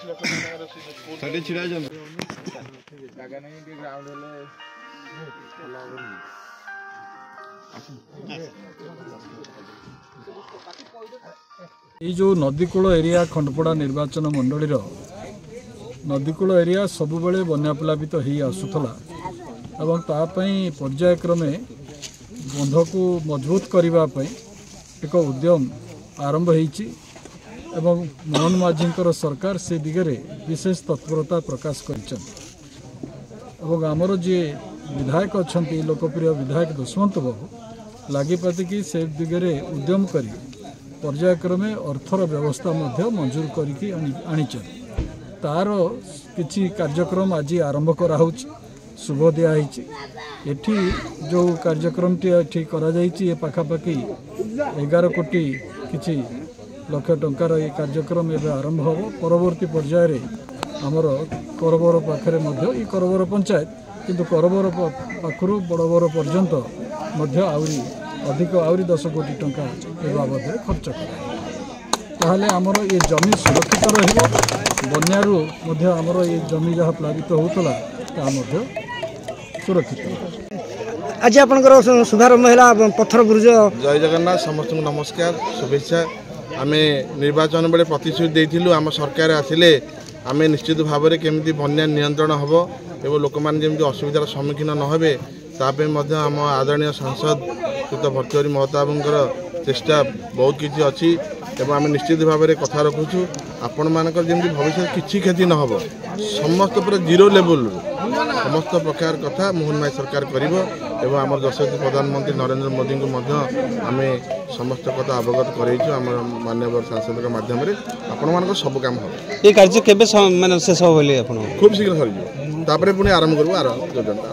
जो नदीकूल एरिया खंडपड़ा निर्वाचन मंडल नदीकूल एरिया सब बेले बन्या प्लावित हो आसूला एवं तापाई पर्यायक्रमे बंध को मजबूत करने एक उद्यम आरंभ होती मोहन माझींकर सरकार से दिगरे विशेष तत्परता प्रकाश करमर जी विधायक अच्छा लोकप्रिय विधायक दुष्मंत बाबू लगिपातिकी से दिगरे उद्यम कर पर्यायक्रमे अर्थर व्यवस्था मंजूर करके तार किछि कार्यक्रम आज आरंभ कराऊँ शुभ दिखाई एठी जो कार्यक्रम टी करा पाखापाखि 11 कोटी किछि लक्ष टंकार ये कार्यक्रम एवं आरंभ हो परवर्ती पर्यायर आमर करबर पाखे ये करबर पंचायत किंतु करबर पाखु बड़बर पर्यंत आहरी अधिक आहरी 10 कोटी टंका ए बाबद खर्च कर आमर ये जमी सुरक्षित रन्यारू आमर ये जमी जहाँ प्लावित होता सुरक्षित आज आपनकर शुभारंभ है पत्थर बुर्ज जय जगन्नाथ समस्त नमस्कार शुभेच्छा आम निर्वाचन बेले प्रतिश्रुति देइथिलु आम सरकार आसिले आम निश्चित भाव में केमती बन्या नियंत्रण हम एवं लोक मैंने जमी असुविधार सम्मुखीन न हे ताप आम आदरणीय सांसद श्रीयुत भर्तृहरि महताबंकर चेष्टा बहुत किसी अच्छी एवं आम निश्चित भाव में कथा रखुचु आपण मानकर जमी भविष्य किसी क्षति न हो समस्त पूरा जीरो लेवल समस्त प्रकार कथा मोहन माई सरकार करिवो एवं आम यशस्वी प्रधानमंत्री नरेंद्र मोदी को आम समस्त कथा अवगत कराइछु आम माननीय सांसद माध्यम आपण मान सब काम हो ये कार्य केबे माने शेष हो बोली आपण खूब शीघ्र सर पुणी आरंभ करूँ आर योजना।